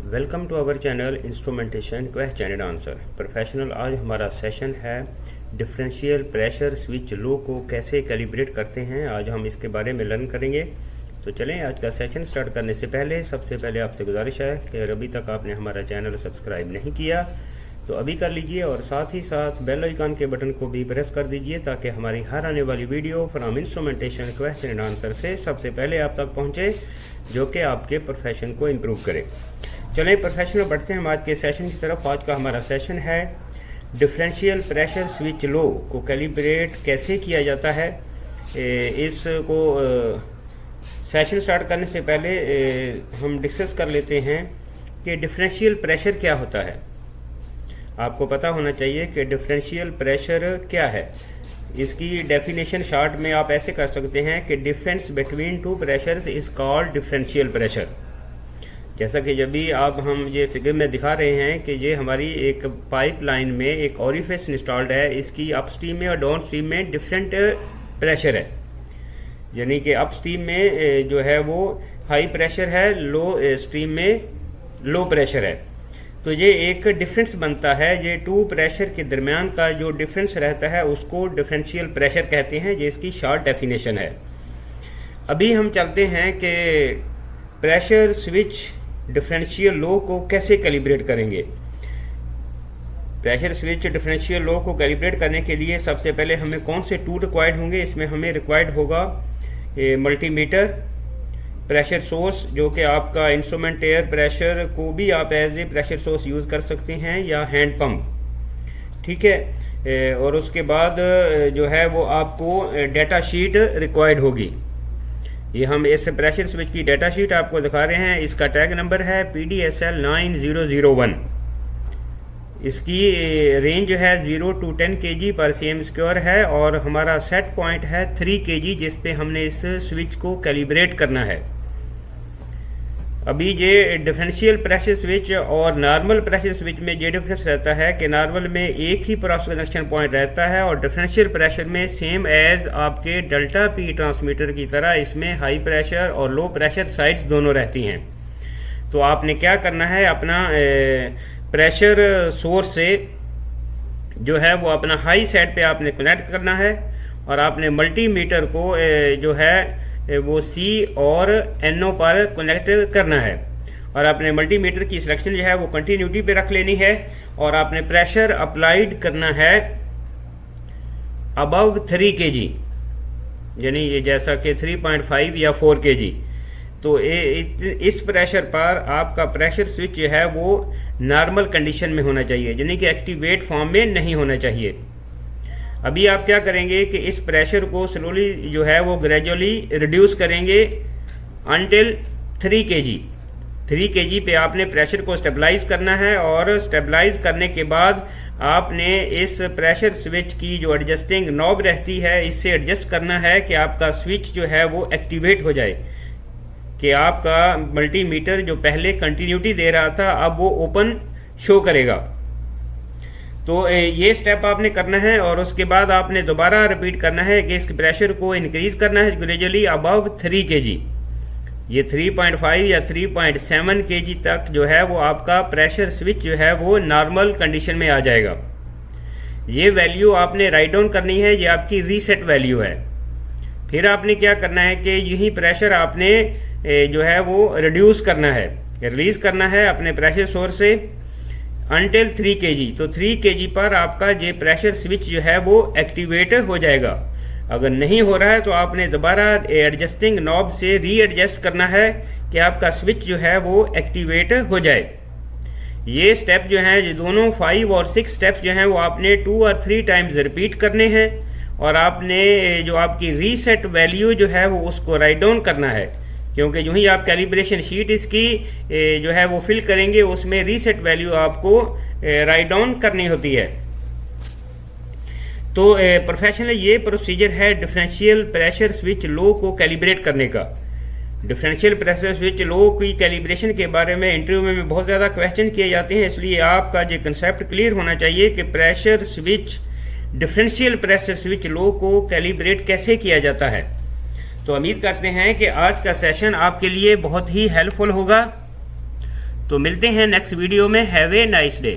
Welcome to our channel instrumentation question and answer professional. आज हमारा session है differential pressure switch low को कैसे कैलिब्रेट करते हैं। आज हम इसके बारे में लर्न करेंगे। तो चलें, आज का सेशन स्टार्ट करने से पहले सबसे पहले आपसे गुजारिश है कि अगर अभी तक आपने हमारा चैनल सब्सक्राइब नहीं किया तो अभी कर लीजिए और साथ ही साथ बेल आइकन के बटन को भी प्रेस कर दीजिए ताकि हमारी हर आने वाली video from instrumentation question and answer से सबसे पहले आप तक पहुंचे, जो कि आपके प्रोफेशन को इम्प्रूव करे। चलें प्रोफेशन में बढ़ते हैं हम आज के सेशन की तरफ। आज का हमारा सेशन है डिफरेंशियल प्रेशर स्विच लो को कैलिब्रेट कैसे किया जाता है। इसको सेशन स्टार्ट करने से पहले हम डिस्कस कर लेते हैं कि डिफरेंशियल प्रेशर क्या होता है। आपको पता होना चाहिए कि डिफरेंशियल प्रेशर क्या है। इसकी डेफिनेशन शॉर्ट में आप ऐसे कर सकते हैं कि difference between two pressures is called differential pressure. जैसा कि जब भी आप हम ये फिगर में दिखा रहे हैं कि ये हमारी एक पाइपलाइन में एक ओरिफिस इंस्टॉल्ड है, इसकी अपस्ट्रीम में और डाउन स्ट्रीम में डिफरेंट प्रेशर है। यानी कि अपस्ट्रीम में जो है वो हाई प्रेशर है, लो स्ट्रीम में लो प्रेशर है। तो ये एक डिफरेंस बनता है। ये टू प्रेशर के दरमियान का जो डिफरेंस रहता है उसको डिफरेंशियल प्रेशर कहते हैं। ये इसकी शॉर्ट डेफिनेशन है। अभी हम चलते हैं कि प्रेशर स्विच डिफरेंशियल लो को कैसे कैलिब्रेट करेंगे। प्रेशर स्विच डिफरेंशियल लो को कैलिब्रेट करने के लिए सबसे पहले हमें कौन से टूल रिक्वायर्ड होंगे। इसमें हमें रिक्वायर्ड होगा मल्टीमीटर, प्रेशर सोर्स जो कि आपका इंस्ट्रूमेंट एयर प्रेशर को भी आप as a pressure source use कर सकते हैं, या हैंड पंप, ठीक है। और उसके बाद जो है वो आपको डेटा शीट रिक्वायर्ड होगी। ये हम इस प्रेशर स्विच की डेटा शीट आपको दिखा रहे हैं। इसका टैग नंबर है PDSL 9001। इसकी रेंज है 0 to 10 kg पर cm स्क्वायर है और हमारा सेट पॉइंट है 3 kg, जिस पे हमने इस स्विच को कैलिब्रेट करना है। अभी ये डिफरेंशियल प्रेशर स्विच और नॉर्मल प्रेशर स्विच में ये डिफरेंस रहता है कि नॉर्मल में एक ही क्रॉस कनेक्शन पॉइंट रहता है और डिफरेंशियल प्रेशर में सेम एज आपके डेल्टा पी ट्रांसमीटर की तरह इसमें हाई प्रेशर और लो प्रेशर साइड्स दोनों रहती हैं। तो आपने क्या करना है, अपना प्रेशर सोर्स से जो है वो अपना हाई साइड पे आपने कनेक्ट करना है और आपने मल्टीमीटर को जो है वो C और NO पर कनेक्ट करना है और अपने मल्टीमीटर की सिलेक्शन जो है वो कंटिन्यूटी पे रख लेनी है और आपने प्रेशर अप्लाइड करना है अबव 3 kg, यानी ये जैसा कि 3.5 या 4 kg। तो इस प्रेशर पर आपका प्रेशर स्विच जो है वो नॉर्मल कंडीशन में होना चाहिए, यानी कि एक्टिवेट फॉर्म में नहीं होना चाहिए। अभी आप क्या करेंगे कि इस प्रेशर को स्लोली जो है वो ग्रेजुअली रिड्यूस करेंगे अंटिल 3 kg। 3 kg पे आपने प्रेशर को स्टेबलाइज करना है और स्टेबलाइज करने के बाद आपने इस प्रेशर स्विच की जो एडजस्टिंग नॉब रहती है इससे एडजस्ट करना है कि आपका स्विच जो है वो एक्टिवेट हो जाए, कि आपका मल्टीमीटर जो पहले कंटिन्यूटी दे रहा था अब वो ओपन शो करेगा। तो ये स्टेप आपने करना है और उसके बाद आपने दोबारा रिपीट करना है कि इसके प्रेशर को इंक्रीज करना है ग्रेजुअली अबव 3 kg। ये 3.5 या 3.7 kg तक जो है वो आपका प्रेशर स्विच जो है वो नॉर्मल कंडीशन में आ जाएगा। ये वैल्यू आपने राइट डाउन करनी है, ये आपकी रीसेट वैल्यू है। फिर आपने क्या करना है कि यही प्रेशर आपने जो है वो रिड्यूस करना है, रिलीज करना है अपने प्रेशर सोर्स से अंटिल 3 kg। तो 3 kg पर आपका ये प्रेशर स्विच जो है वो एक्टिवेट हो जाएगा। अगर नहीं हो रहा है तो आपने दोबारा एडजस्टिंग नॉब से री एडजस्ट करना है कि आपका स्विच जो है वो एक्टिवेट हो जाए। ये स्टेप जो हैं, ये दोनों 5 और 6 स्टेप्स जो हैं वो आपने 2 और 3 टाइम्स रिपीट करने हैं और आपने जो आपकी रीसेट वैल्यू जो है वो उसको राइट डाउन करना है, क्योंकि जो ही आप कैलिब्रेशन शीट इसकी जो है वो फिल करेंगे उसमें रीसेट वैल्यू आपको राइट डाउन करनी होती है। तो प्रोफेशनल ये प्रोसीजर है डिफरेंशियल प्रेशर स्विच लो को कैलिब्रेट करने का। डिफरेंशियल प्रेशर स्विच लो की कैलिब्रेशन के बारे में इंटरव्यू में बहुत ज़्यादा क्वेश्चन किए जाते हैं, इसलिए आपका ये कंसेप्ट क्लियर होना चाहिए कि pressure switch differential pressure switch low को कैलिब्रेट कैसे किया जाता है। तो उम्मीद करते हैं कि आज का सेशन आपके लिए बहुत ही हेल्पफुल होगा। तो मिलते हैं नेक्स्ट वीडियो में। Have a nice day.